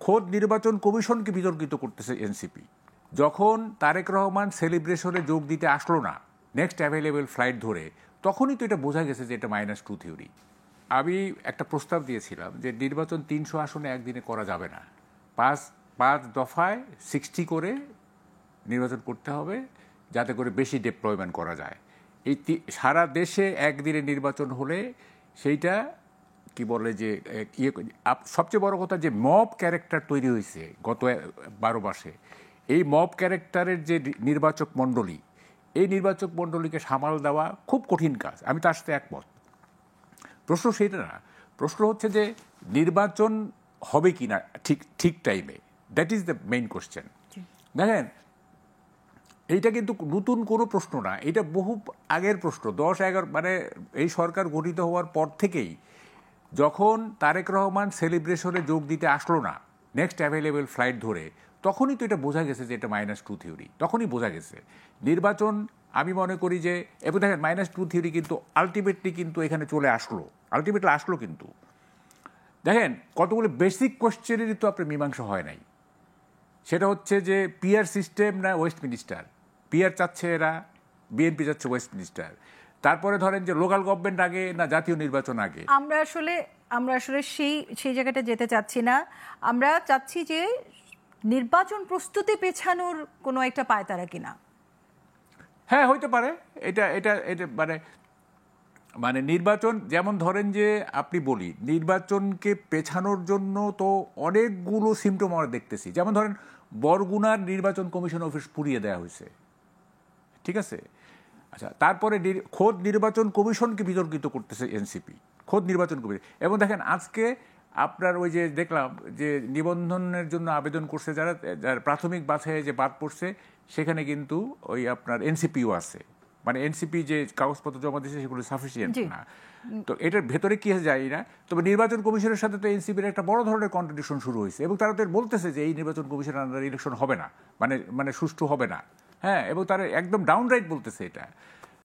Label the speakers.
Speaker 1: খোদ নির্বাচন কমিশনকে বিতর্কিত করতেছে এনসিপি। যখন তারেক রহমান সেলিব্রেশনে যোগ দিতে আসলো না নেক্সট অ্যাভেলেবেল ফ্লাইট ধরে, তখনই তো এটা বোঝা গেছে যে এটা -2 থিওরি। আমি একটা প্রস্তাব দিয়েছিলাম যে নির্বাচন 300 আসনে একদিনে করা যাবে না, পাঁচ দফায় 60 করে নির্বাচন করতে হবে, যাতে করে বেশি ডিপ্লয়মেন্ট করা যায়। এই সারা দেশে একদিনে নির্বাচন হলে সেইটা কি বলে যে সবচেয়ে বড় কথা যে মব ক্যারেক্টার তৈরি হয়েছে গত 12 মাসে, এই মব ক্যারেক্টারের যে নির্বাচক মণ্ডলী, এই নির্বাচক মণ্ডলীকে সামাল দেওয়া খুব কঠিন কাজ। আমি তার সাথে একমত। প্রশ্ন সেইটা না, প্রশ্ন হচ্ছে যে নির্বাচন হবে কি না ঠিক টাইমে, that is the main question. দেখেন, এইটা কিন্তু নতুন কোনো প্রশ্ন না, এটা বহু আগের প্রশ্ন। 10-11 মানে এই সরকার গঠিত হওয়ার পর থেকেই যখন তারেক রহমান সেলিব্রেশনে যোগ দিতে আসলো না নেক্সট অ্যাভেলেবেল ফ্লাইট ধরে, তখনই তো এটা বোঝা গেছে যে এটা -2 থিওরি। তখনই বোঝা গেছে নির্বাচন, আমি মনে করি যে, এবং দেখেন -2 থিওরি কিন্তু আলটিমেটলি কিন্তু এখানে চলে আসলো কিন্তু দেখেন কতগুলো বেসিক কোশ্চেনেরই তো আপনার মীমাংসা হয় নাই। সেটা হচ্ছে যে পিআর সিস্টেম না ওয়েস্টমিনিস্টার, পিআর চাচ্ছে এরা, বিএনপি চাচ্ছে ওয়েস্টমিনিস্টার। তারপরে ধরেন যে লোকাল গভর্নমেন্ট আগে না জাতীয় নির্বাচন আগে।
Speaker 2: আমরা আসলে সেই জায়গাটা যেতে চাচ্ছি না। আমরা চাচ্ছি যে নির্বাচন প্রস্তুতি পেছানোর কোনো একটা পায়তারা কিনা।
Speaker 1: হ্যাঁ, হইতে পারে। এটা মানে নির্বাচন, যেমন ধরেন যে আপনি বলি নির্বাচনকে পেছানোর জন্য তো অনেকগুলো সিমটম আমরা দেখতেছি। যেমন ধরেন বরগুনার নির্বাচন কমিশন অফিস পুড়িয়ে দেওয়া হয়েছে, ঠিক আছে? আচ্ছা, তারপরে খোদ নির্বাচন কমিশনকে বিতর্কিত করতেছে এনসিপি, খোদ নির্বাচন কমিশন। এবং দেখেন আজকে আপনার ওই যে দেখলাম যে নিবন্ধনের জন্য আবেদন করছে যারা প্রাথমিক বাছাইয়ে যে বাদ পড়ছে, সেখানে কিন্তু ওই আপনার এনসিপিও আছে। মানে এনসিপি যে কাগজপত্র জমা দিয়েছে সেগুলো সাফিসিয়েন্ট না। তো এটার ভেতরে কি যায় না। তবে নির্বাচন কমিশনের সাথে তো এনসিপির একটা বড় ধরনের কন্ট্রাডিকশন শুরু হয়েছে, এবং তারা তো বলতেছে যে এই নির্বাচন কমিশনের আন্ডারে ইলেকশন হবে না, মানে সুষ্ঠু হবে না। হ্যাঁ, এবং তারা একদম ডাউন রাইট বলতেছে এটা।